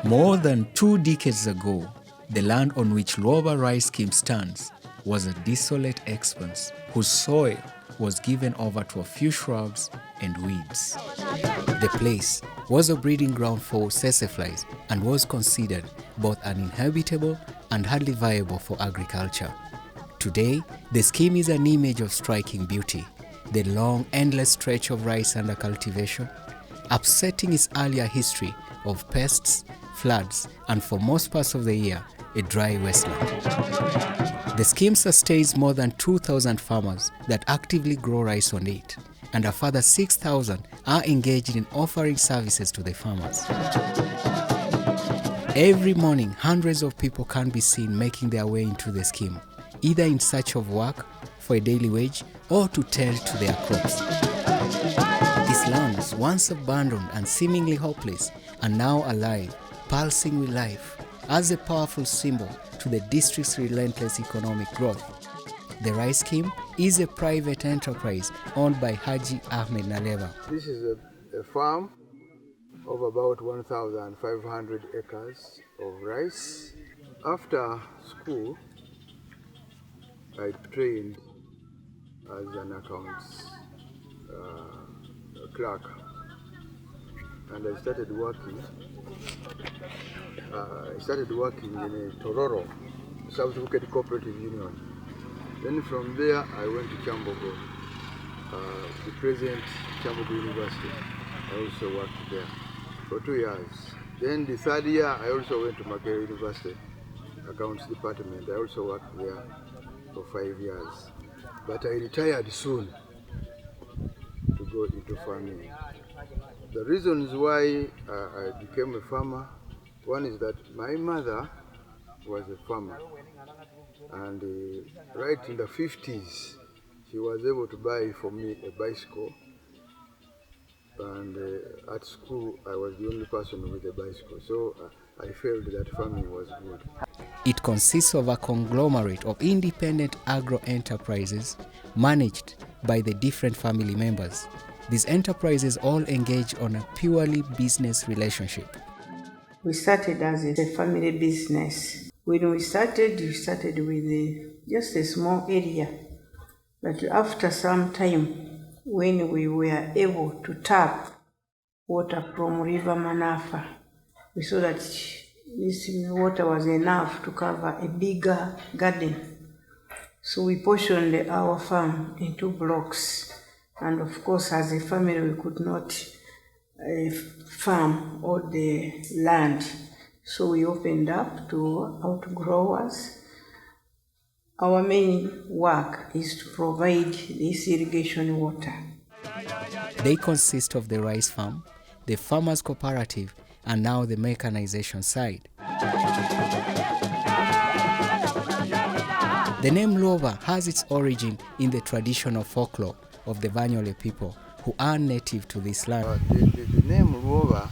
More than 2 decades ago, the land on which Lwoba rice scheme stands was a desolate expanse whose soil was given over to a few shrubs and weeds. The place was a breeding ground for tsetse and was considered both uninhabitable and hardly viable for agriculture. Today, the scheme is an image of striking beauty, the long, endless stretch of rice under cultivation, upsetting its earlier history of pests, floods, and for most parts of the year, a dry wasteland. The scheme sustains more than 2,000 farmers that actively grow rice on it, and a further 6,000 are engaged in offering services to the farmers. Every morning, hundreds of people can be seen making their way into the scheme, either in search of work for a daily wage or to tend to their crops. These lands, once abandoned and seemingly hopeless, are now alive, pulsing with life, as a powerful symbol to the district's relentless economic growth. The rice scheme is a private enterprise owned by Haji Ahmed Naleva. This is a farm of about 1,500 acres of rice. After school, I trained as an accounts clerk, and I started working. In a Tororo, South Phuket Cooperative Union. Then from there, I went to Chambogo, the present Chambogo University. I also worked there for 2 years. Then the third year, I also went to Makerere University, Accounts Department. I also worked there for 5 years. But I retired soon to go into farming. The reasons why I became a farmer, one is that my mother was a farmer, and right in the 50s, she was able to buy for me a bicycle, and at school I was the only person with a bicycle, so I felt that farming was good. It consists of a conglomerate of independent agro-enterprises managed by the different family members. These enterprises all engage on a purely business relationship. We started as a family business. When we started with just a small area. But after some time, when we were able to tap water from River Manafa, we saw that this water was enough to cover a bigger garden. So we portioned our farm into blocks. And of course, as a family, we could not farm all the land. So we opened up to outgrowers. Our main work is to provide this irrigation water. They consist of the rice farm, the farmers cooperative, and now the mechanization side. The name Lwoba has its origin in the traditional folklore of the Banyole people who are native to this land. The name Lwoba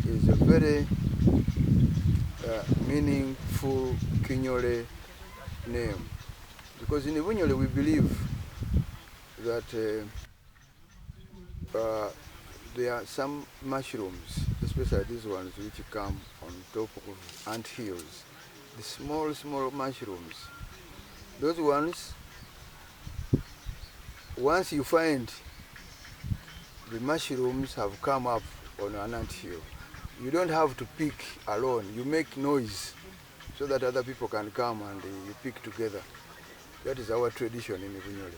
is a very meaningful Kinyole name, because in Banyole we believe that there are some mushrooms, especially these ones which come on top of ant hills, the small mushrooms. Those ones, once you find the mushrooms have come up on an ant hill, you don't have to pick alone. You make noise so that other people can come and you pick together. That is our tradition in Banyole.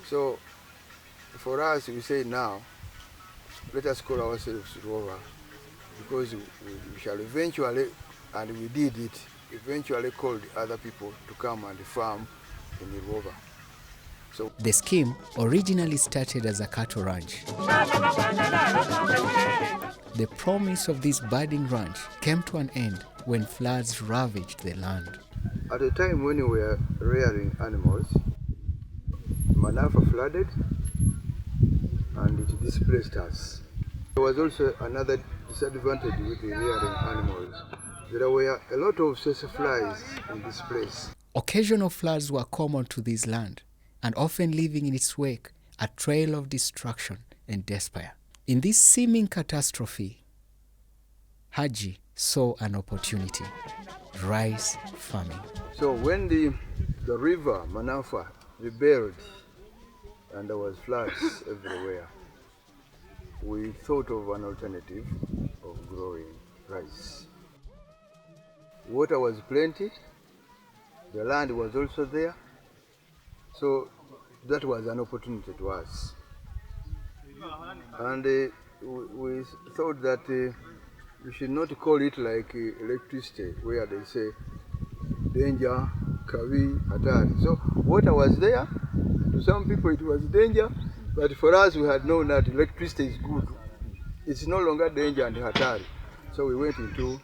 So for us, we say now, let us call ourselves Lwoba, because we shall eventually, and we did it, eventually called other people to come and farm in Lwoba. So the scheme originally started as a cattle ranch. The promise of this budding ranch came to an end when floods ravaged the land. At a time when we were rearing animals, Manafa flooded and it displaced us. There was also another disadvantage with the rearing animals. There were a lot of flies in this place. Occasional floods were common to this land, and often leaving in its wake a trail of destruction and despair. In this seeming catastrophe, Haji saw an opportunity: rice farming. So when the river Manafa rebelled and there was floods everywhere, we thought of an alternative of growing rice. Water was plenty, the land was also there, so that was an opportunity to us. And we thought that we should not call it like electricity, where they say danger, kavi, hatari. So water was there. To some people it was danger, but for us we had known that electricity is good. It's no longer danger and hatari. So we went into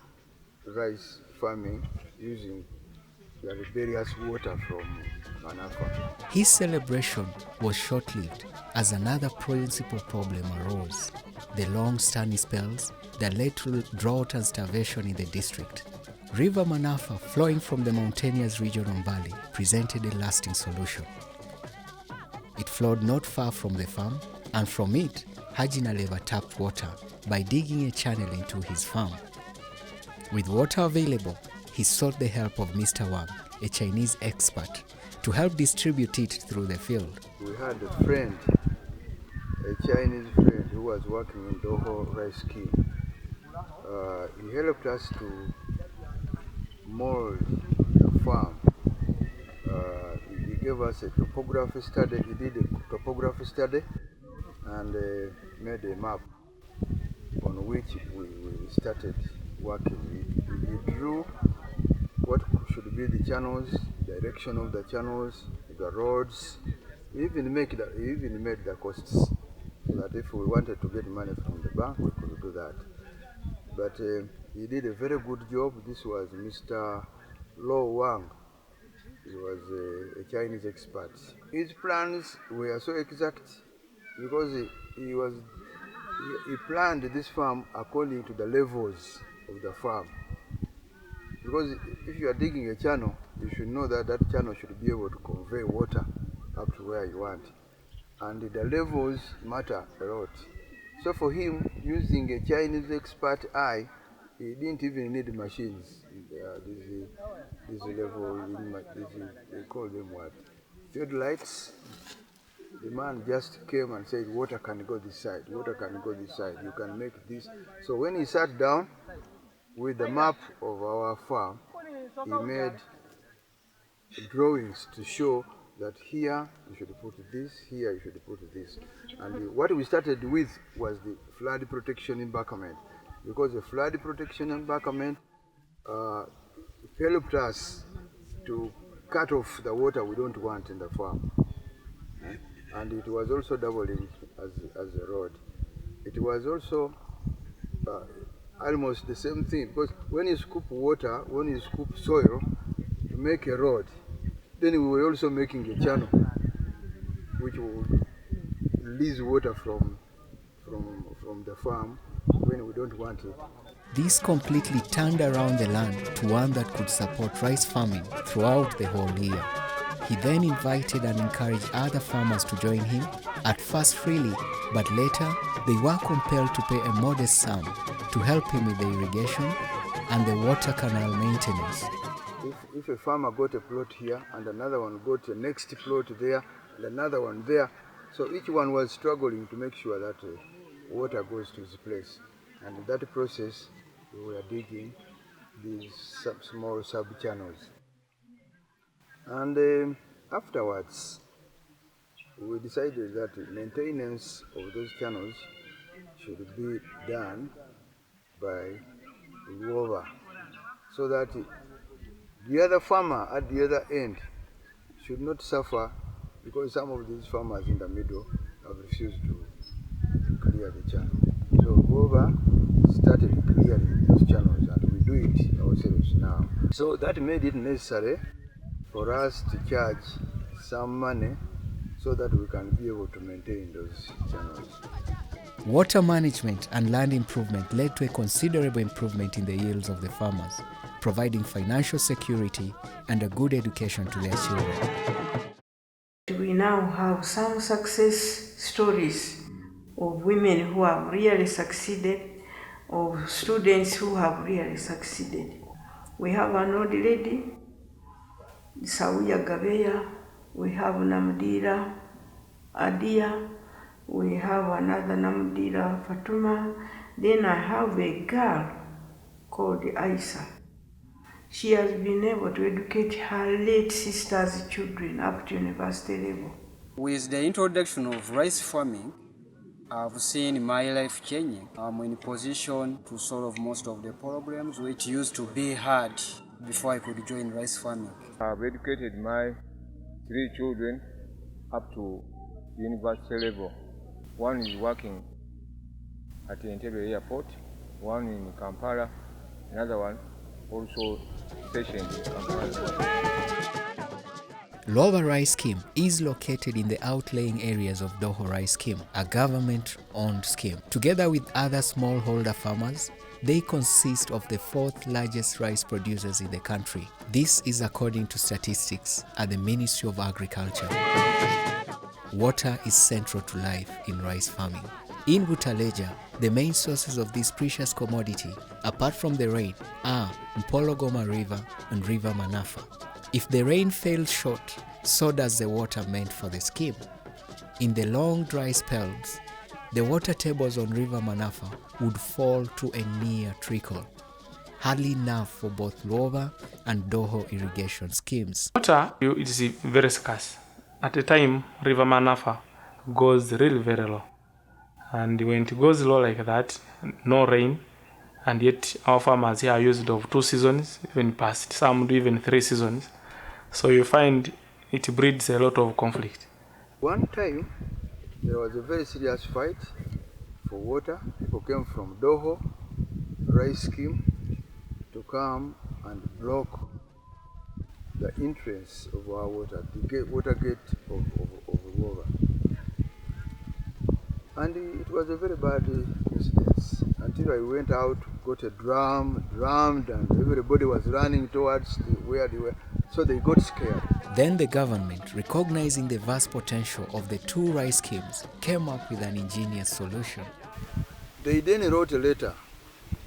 rice farming using the rebellious water from Manafa. His celebration was short-lived as another principal problem arose: the long sunny spells that led to drought and starvation in the district. River Manafa, flowing from the mountainous region on Bali, presented a lasting solution. It flowed not far from the farm, and from it, Haji Naleva tapped water by digging a channel into his farm. With water available, he sought the help of Mr. Wang, a Chinese expert, to help distribute it through the field. We had a friend, a Chinese friend, who was working in Doho rice scheme. He helped us to mold the farm. He gave us a topography study. He did a topography study and made a map on which we started working. He drew what should be the channels, direction of the channels, the roads. He even made the costs, so that if we wanted to get money from the bank, we could do that. But he did a very good job. This was Mr. Lwoba. He was a Chinese expert. His plans were so exact because he planned this farm according to the levels of the farm. Because if you are digging a channel, you should know that that channel should be able to convey water up to where you want. And the levels matter a lot. So for him, using a Chinese expert eye, he didn't even need machines. This level, they call them what? Field lights. The man just came and said, water can go this side, water can go this side, you can make this. So when he sat down with the map of our farm, he made drawings to show that here you should put this, here you should put this. And what we started with was the flood protection embankment, because the flood protection embankment helped us to cut off the water we don't want in the farm. And it was also doubling as a road. It was also almost the same thing, because when you scoop water, when you scoop soil to make a road, then we were also making a channel which would release water from the farm when we don't want it. This completely turned around the land to one that could support rice farming throughout the whole year. He then invited and encouraged other farmers to join him, at first freely, but later they were compelled to pay a modest sum to help him with the irrigation and the water canal maintenance. If a farmer got a plot here and another one got a next plot there and another one there, so each one was struggling to make sure that water goes to its place. And in that process, we were digging these small sub-channels. And afterwards, we decided that maintenance of those channels should be done by Lwoba, so that the other farmer at the other end should not suffer, because some of these farmers in the middle have refused to clear the channel. So Lwoba started clearing these channels, and we do it ourselves now. So that made it necessary for us to charge some money so that we can be able to maintain those channels. Water management and land improvement led to a considerable improvement in the yields of the farmers, providing financial security and a good education to their children. We now have some success stories of women who have really succeeded, of students who have really succeeded. We have an old lady, Sauya Gabeya, we have Namdira Adia, we have another Namdira Fatuma, then I have a girl called Aisa. She has been able to educate her late sister's children up to university level. With the introduction of rice farming, I've seen my life changing. I'm in position to solve most of the problems which used to be hard before I could join rice farming. I've educated my 3 children up to university level. One is working at the Entebbe airport, one in Kampala, another one also stationed in Kampala. Lwoba Rice Scheme is located in the outlying areas of Doho Rice Scheme, a government-owned scheme. Together with other smallholder farmers, they consist of the 4th largest rice producers in the country. This is according to statistics at the Ministry of Agriculture. Water is central to life in rice farming. In Butaleja, the main sources of this precious commodity, apart from the rain, are Mpologoma River and River Manafa. If the rain fails short, so does the water meant for the scheme. In the long dry spells, the water tables on River Manafa would fall to a near trickle, hardly enough for both Lwoba and Doho irrigation schemes. Water is very scarce. At the time, River Manafa goes really very low. And when it goes low like that, no rain, and yet our farmers here are used of 2 seasons, even past, some do even 3 seasons. So you find it breeds a lot of conflict. One time, there was a very serious fight for water. People came from Doho rice scheme to come and block the entrance of our water, the water gate of Lwoba. And it was a very bad incident until I went out, got a drummed, and everybody was running towards where they were. So they got scared. Then the government, recognizing the vast potential of the 2 rice schemes, came up with an ingenious solution. They then wrote a letter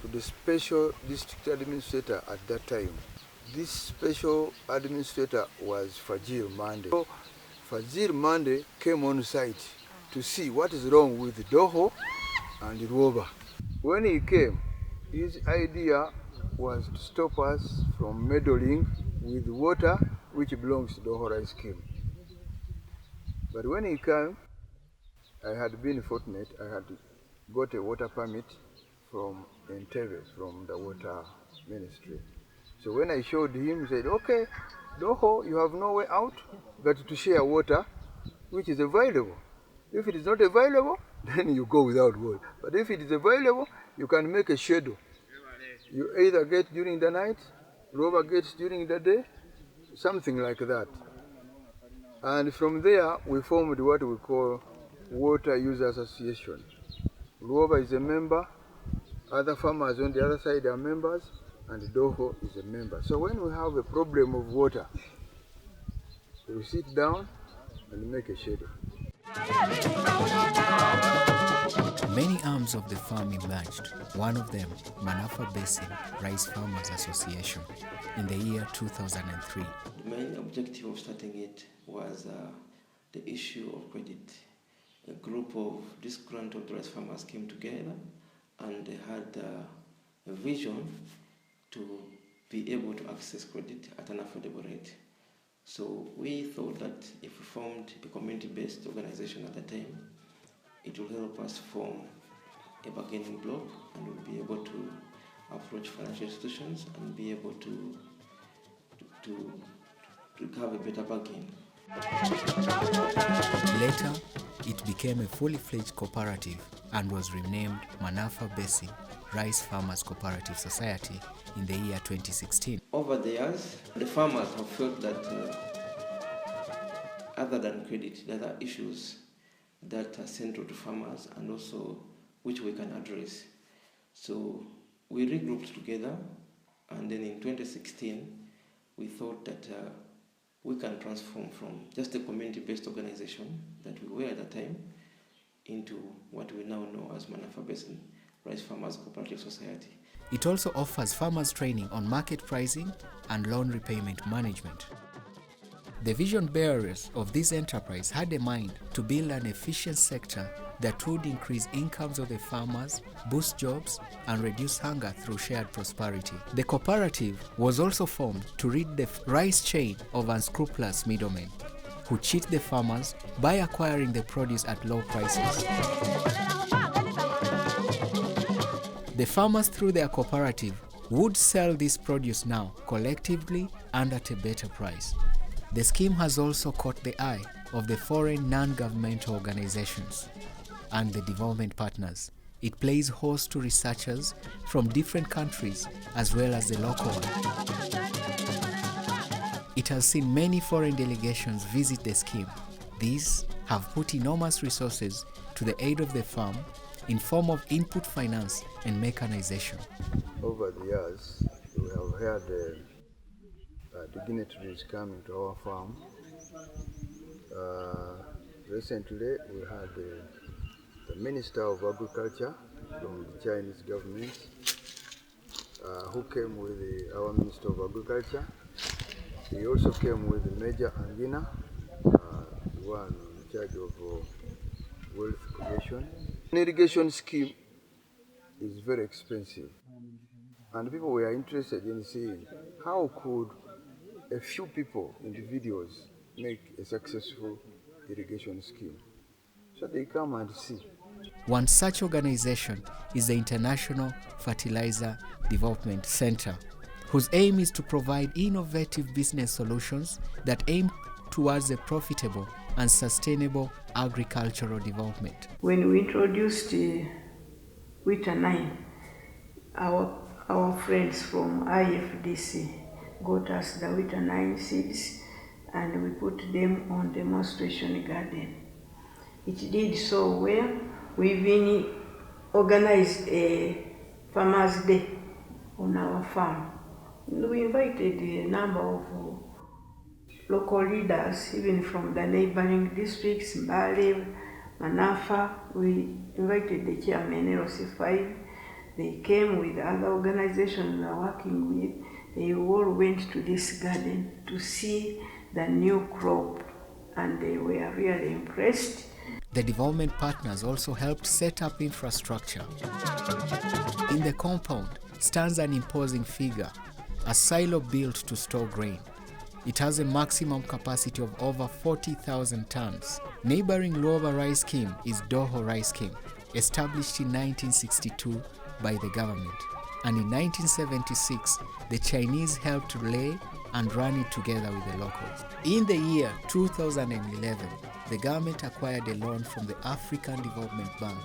to the special district administrator at that time. This special administrator was Fajir Mande. So Fajir Mande came on site to see what is wrong with Doho and Lwoba. When he came, his idea was to stop us from meddling with water which belongs to the Doho rice scheme. But when he came, I had been fortunate. I had got a water permit from Entebbe, from the water ministry. So when I showed him, he said, okay, Doho, you have no way out but to share water which is available. If it is not available, then you go without water. But if it is available, you can make a schedule. You either get during the night, Lwoba gets during the day, something like that. And from there, we formed what we call Water User Association. Lwoba is a member, other farmers on the other side are members, and Doho is a member. So when we have a problem of water, we sit down and make a schedule. Many arms of the farm emerged, one of them Manafa Basin Rice Farmers Association in the year 2003. The main objective of starting it was the issue of credit. A group of disgruntled rice farmers came together and they had a vision to be able to access credit at an affordable rate. So we thought that if we formed a community-based organization at the time, it will help us form a bargaining block and we'll be able to approach financial institutions and be able to have a better bargain. Later, it became a fully fledged cooperative and was renamed Manafa Basin Rice Farmers Cooperative Society in the year 2016. Over the years, the farmers have felt that other than credit, there are issues that are central to farmers and also which we can address. So we regrouped together, and then in 2016, we thought that we can transform from just a community-based organization that we were at the time into what we now know as Manafa Basin Rice Farmers Cooperative Society. It also offers farmers training on market pricing and loan repayment management. The vision bearers of this enterprise had a mind to build an efficient sector that would increase incomes of the farmers, boost jobs, and reduce hunger through shared prosperity. The cooperative was also formed to rid the rice chain of unscrupulous middlemen who cheat the farmers by acquiring the produce at low prices. The farmers, through their cooperative, would sell this produce now collectively and at a better price. The scheme has also caught the eye of the foreign non-governmental organizations and the development partners. It plays host to researchers from different countries as well as the local one. It has seen many foreign delegations visit the scheme. These have put enormous resources to the aid of the farm in form of input finance and mechanization. Over the years, we have had dignitaries coming to our farm. Recently, we had the Minister of Agriculture from the Chinese government who came with our Minister of Agriculture. He also came with Major Angina, the one in charge of wealth creation. An irrigation scheme is very expensive, and people were interested in seeing how could a few people, individuals, make a successful irrigation scheme. So they come and see. One such organization is the International Fertilizer Development Center, whose aim is to provide innovative business solutions that aim towards a profitable and sustainable agricultural development. When we introduced Wita 9, our friends from IFDC got us the Wita 9 seeds and we put them on demonstration garden. It did so well. We even organized a farmers' day on our farm. We invited a number of local leaders, even from the neighboring districts, Mbale, Manafa. We invited the chairman, LC5. They came with other organizations we are working with. They all went to this garden to see the new crop, and they were really impressed. The development partners also helped set up infrastructure. In the compound stands an imposing figure, a silo built to store grain. It has a maximum capacity of over 40,000 tons. Neighboring Lwoba rice scheme is Doho rice scheme, established in 1962 by the government. And in 1976, the Chinese helped lay and run it together with the locals. In the year 2011, the government acquired a loan from the African Development Bank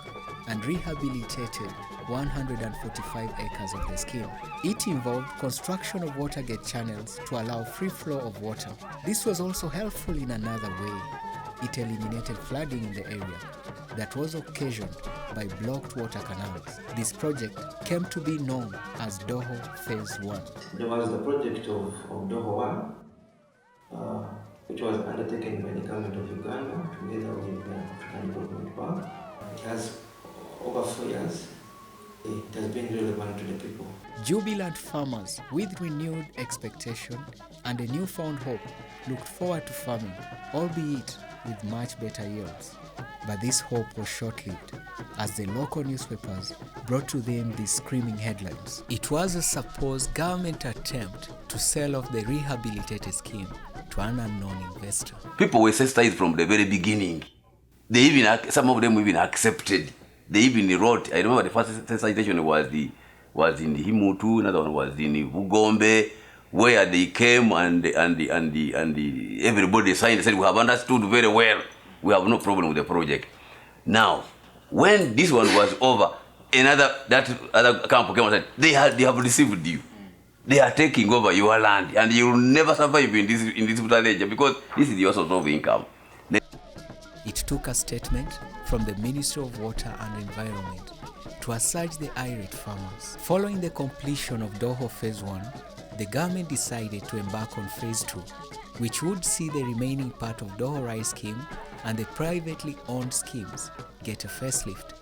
and rehabilitated 145 acres of the scheme. It involved construction of watergate channels to allow free flow of water. This was also helpful in another way. It eliminated flooding in the area that was occasioned by blocked water canals. This project came to be known as Doho Phase 1. There was the project of Doho 1, which was undertaken by the government of Uganda together with the African Development Bank. It has, over 4 years, it has been relevant to the people. Jubilant farmers with renewed expectation and a newfound hope looked forward to farming, albeit with much better yields. But this hope was short-lived, as the local newspapers brought to them these screaming headlines. It was a supposed government attempt to sell off the rehabilitated scheme to an unknown investor. People were sensitized from the very beginning. They even, some of them even accepted. They even wrote. I remember the first sensitization was in the Himutu, another one was in Bugombe, where they came and everybody signed and said, we have understood very well. We have no problem with the project. Now, when this one was over, that other camp came and said, they have received you. They are taking over your land, and you will never survive in this village because this is your source of income. It took a statement from the Ministry of Water and Environment to assuage the irate farmers. Following the completion of Doho Phase 1, the government decided to embark on Phase 2, which would see the remaining part of Doho Rice Scheme and the privately owned schemes get a facelift.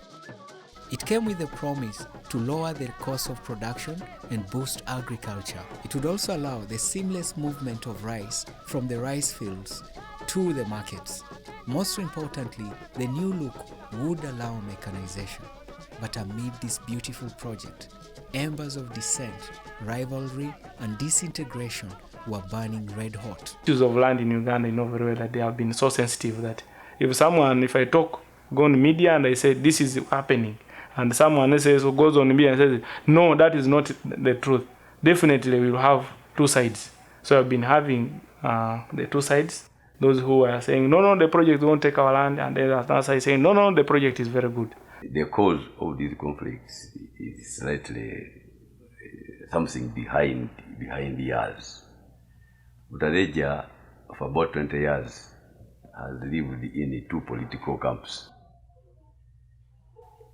It came with a promise to lower the cost of production and boost agriculture. It would also allow the seamless movement of rice from the rice fields to the markets. Most importantly, the new look would allow mechanization. But amid this beautiful project, embers of dissent, rivalry, and disintegration were burning red hot. Issues of land in Uganda, you know very well that they have been so sensitive that if I talk, go on media and I say this is happening, and someone else says, goes on media and says, no, that is not the truth, definitely we will have two sides. So I've been having the two sides. Those who are saying, no, the project won't take our land, and then another side saying, no, the project is very good. The cause of these conflicts is slightly something behind the years. Utareja, for about 20 years, has lived in two political camps.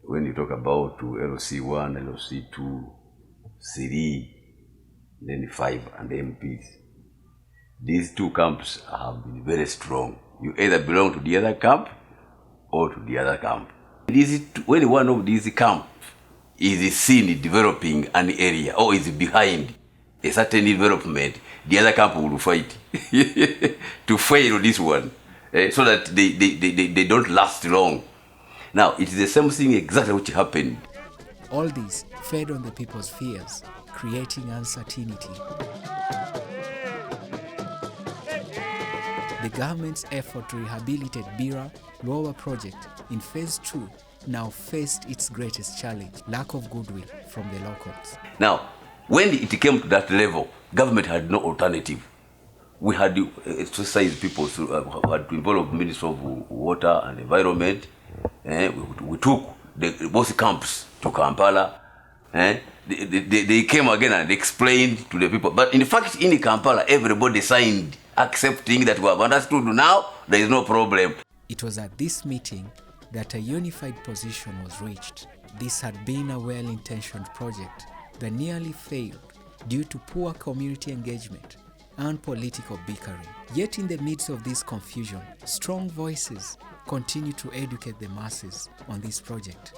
When you talk about LC1, LC2, 3, then 5, and MPs, these two camps have been very strong. You either belong to the other camp or to the other camp. When one of these camps is seen developing an area or is behind a certain development, the other camp will fight to fail this one, so that they don't last long. Now, it is the same thing exactly which happened. All this fed on the people's fears, creating uncertainty. The government's effort to rehabilitate Bira Lwoba project in Phase 2 now faced its greatest challenge, lack of goodwill from the locals. Now, when it came to that level, government had no alternative. We had to exercise people, had to involve Ministry of Water and Environment. We took both camps to Kampala. They came again and explained to the people. But in fact, in Kampala, everybody signed, accepting that we have understood now, there is no problem. It was at this meeting that a unified position was reached. This had been a well-intentioned project that nearly failed due to poor community engagement and political bickering. Yet in the midst of this confusion, strong voices continue to educate the masses on this project.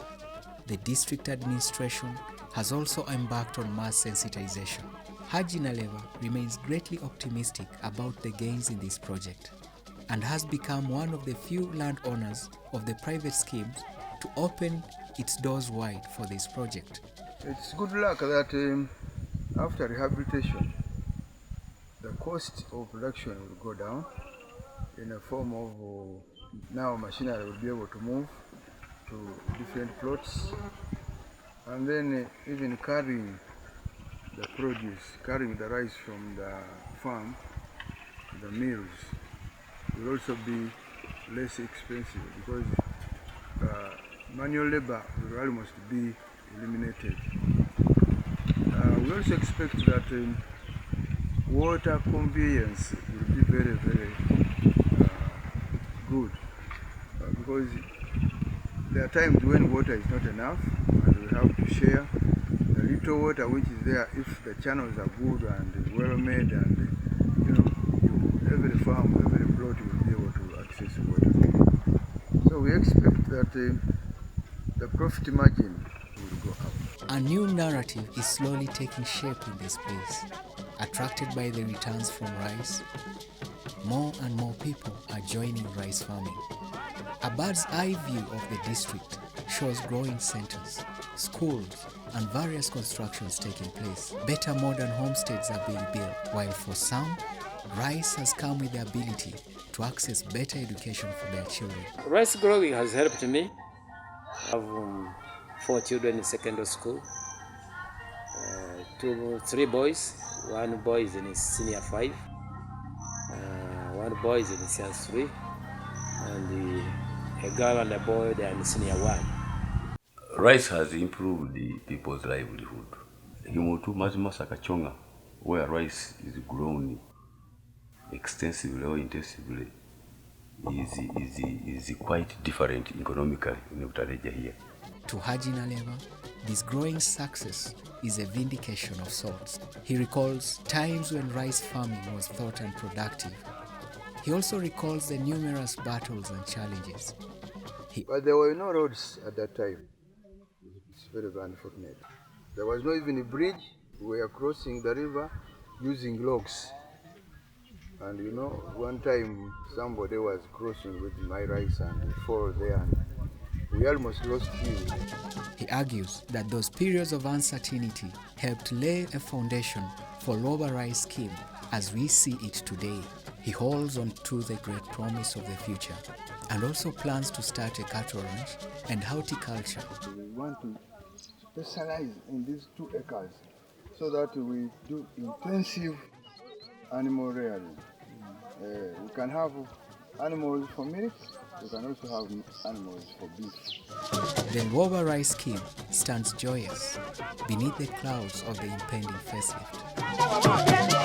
The district administration has also embarked on mass sensitization. Haji Naleva remains greatly optimistic about the gains in this project and has become one of the few landowners of the private schemes to open its doors wide for this project. It's good luck that after rehabilitation, the cost of production will go down in a form of now machinery will be able to move to different plots, and then even carrying the produce, carrying the rice from the farm to the mills will also be less expensive because manual labor will almost be eliminated. We also expect that water conveyance will be very, very good because there are times when water is not enough and we have to share the little water which is there. If the channels are good and well made, and every farm, every plot will be able to access water. So we expect that the profit margin will go up. A new narrative is slowly taking shape in this place. Attracted by the returns from rice, more and more people are joining rice farming. A bird's eye view of the district shows growing centers, schools, and various constructions taking place. Better modern homesteads are being built, while for some, rice has come with the ability to access better education for their children. Rice growing has helped me. I have 4 children in secondary school, 3 boys. 1 boy is in his senior 5, 1 boy is in his senior 3, and a girl and a boy they are in senior 1. Rice has improved the people's livelihood. Himutu Mazimasa Kachonga, where rice is grown extensively or intensively, is quite different economically in Utareja here. To Haji Naleva, this growing success is a vindication of sorts. He recalls times when rice farming was thought unproductive. He also recalls the numerous battles and challenges. But there were no roads at that time. It's very unfortunate. There was not even a bridge. We were crossing the river using logs. And you know, one time somebody was crossing with my rice and we fall there and we almost lost him. He argues that those periods of uncertainty helped lay a foundation for Lwoba rice scheme as we see it today. He holds on to the great promise of the future and also plans to start a cattle ranch and horticulture. We want to specialize in these 2 acres so that we do intensive animal rearing. We can have animals for milk, we can also have animals for beef. The Lwoba rice scheme stands joyous beneath the clouds of the impending facelift.